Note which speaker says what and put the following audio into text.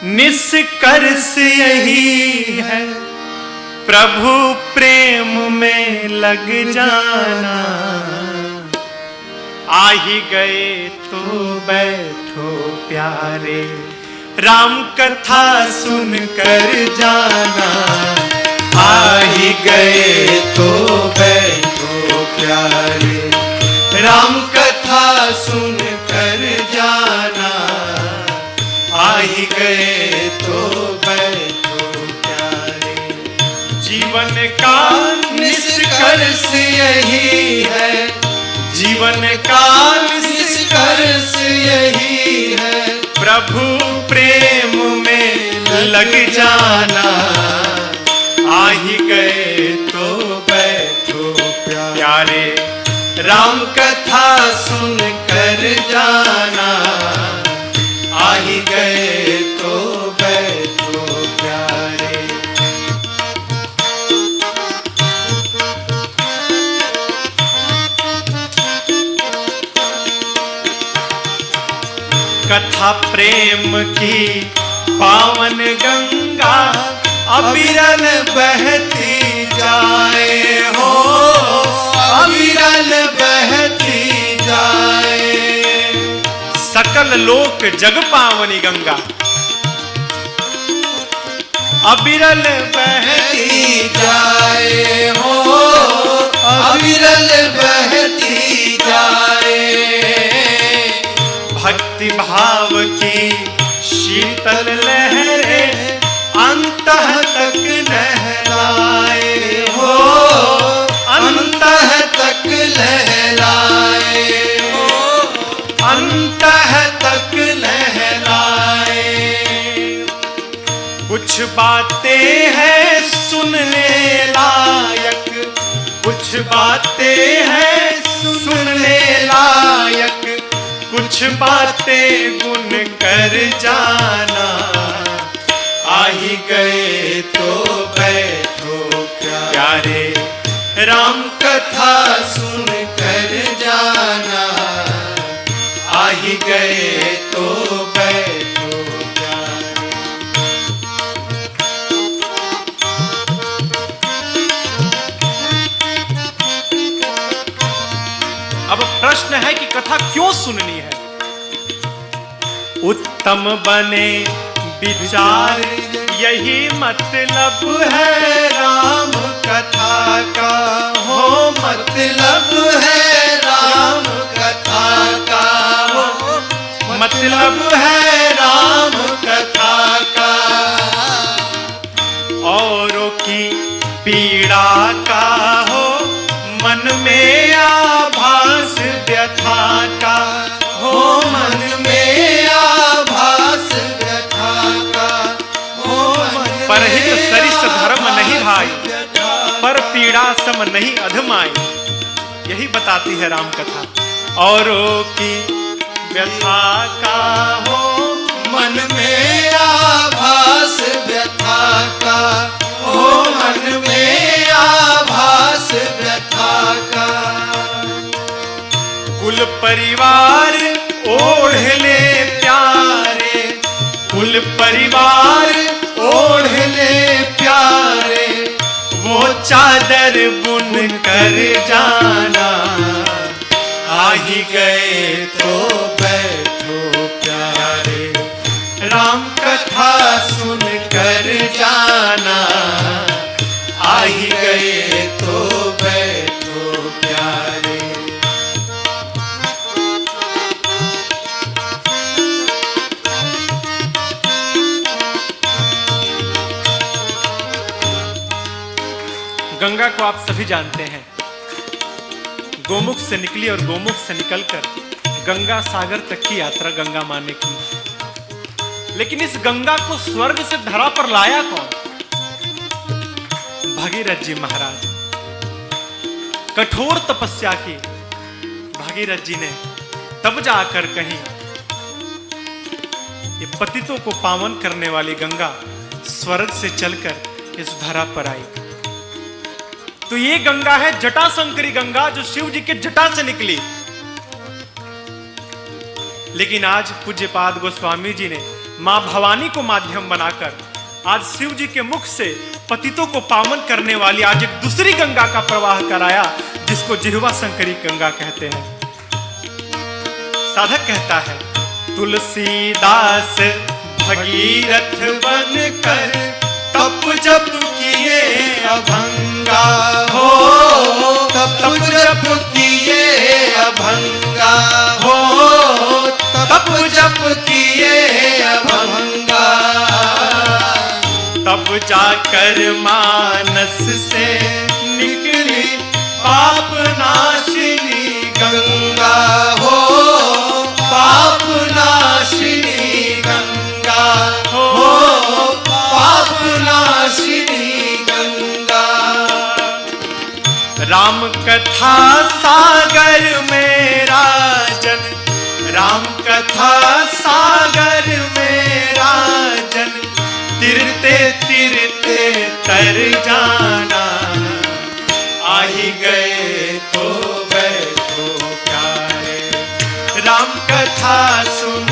Speaker 1: निष्कर्ष यही है, प्रभु प्रेम में लग जाना। आ ही गए तो बैठो प्यारे, राम कथा सुन कर जाना।
Speaker 2: आ ही गए तो बैठो प्यारे, राम कथा सुन कर जाना। आ ही गए तो बैठो प्यारे।
Speaker 1: जीवन का
Speaker 2: निष्कर्ष यही है,
Speaker 1: जीवन का
Speaker 2: निष्कर्ष यही है,
Speaker 1: प्रभु प्रेम में लग जाना। आ ही गए तो बैठो प्यारे,
Speaker 2: राम कथा सुन कर जाना। आ ही गए तो बैठो प्यारे।
Speaker 1: कथा प्रेम की पावन गंगा
Speaker 2: अविरल बहती जाए हो, अविरल बहती जाए।
Speaker 1: सकल लोक जग पावनी गंगा अविरल
Speaker 2: बहती जाए हो, अविरल बहती जाए।
Speaker 1: भक्ति भाव की शीतल लहरें अंतः तक
Speaker 2: लहराए हो, अंतः तक लहराए हो, अंतः तक लहराए।
Speaker 1: कुछ बातें हैं सुनने लायक, कुछ बातें हैं सुनने लायक, कुछ बातें गुन कर जाना।
Speaker 2: आ ही गए तो बैठो प्यारे, राम कथा सुन कर जाना। आ ही गए तो बैठो प्यारे।
Speaker 1: अब प्रश्न है कि कथा क्यों सुननी है? उत्तम बने विचार यही मतलब
Speaker 2: है राम कथा का हो, मतलब है राम कथा का हो, मतलब है राम कथा का।
Speaker 1: औरों की पीड़ा का हो, मन में आभास व्यथा का
Speaker 2: हो, मन में आभास व्यथा का हो।
Speaker 1: परहित सरिस धर्म नहीं भाई, पर पीड़ा सम नहीं अधमाई। यही बताती है राम कथा। औरों की व्यथा का हो,
Speaker 2: मन में आभास व्यथा का हो, मन में आभास व्यथा का।
Speaker 1: कुल परिवार ओढ़ ले प्यारे, कुल परिवार
Speaker 2: ओढ़ ले प्यारे,
Speaker 1: वो चादर बुन कर जाना।
Speaker 2: आ ही गए तो बैठो प्यारे, राम कथा सुन कर जाना। आ ही गए तो बैठो प्यारे।
Speaker 1: गंगा को आप सभी जानते हैं, गोमुख से निकली और गोमुख से निकलकर गंगा सागर तक की यात्रा गंगा माँ ने की। लेकिन इस गंगा को स्वर्ग से धरा पर लाया कौन? भगीरथ जी महाराज। कठोर तपस्या की भगीरथ जी ने तब जाकर कहीं ये पतितों को पावन करने वाली गंगा स्वर्ग से चलकर इस धरा पर आई। तो ये गंगा है जटाशंकरी गंगा, जो शिव जी के जटा से निकली। लेकिन आज पूज्यपाद गोस्वामी जी ने मां भवानी को माध्यम बनाकर आज शिव जी के मुख से पतितों को पावन करने वाली आज एक दूसरी गंगा का प्रवाह कराया, जिसको जिह्वा शंकरी गंगा कहते हैं। साधक कहता है, तुलसीदास भगीरथ बनकर
Speaker 2: तप जप किए अभंगा हो, तप जप किए अभंगा हो, तप जप किए अभंगा।
Speaker 1: तब जाकर मानस से
Speaker 2: निकली पाप नाशिनी गंगा हो, पाप नाशिनी गंगा हो, पाप नाशिनी गंगा।
Speaker 1: राम कथा सागर में राजन,
Speaker 2: राम कथा सागर में राजन, तिरते तिरते तर जाना। आ ही गए तो बैठो प्यारे, राम कथा सुन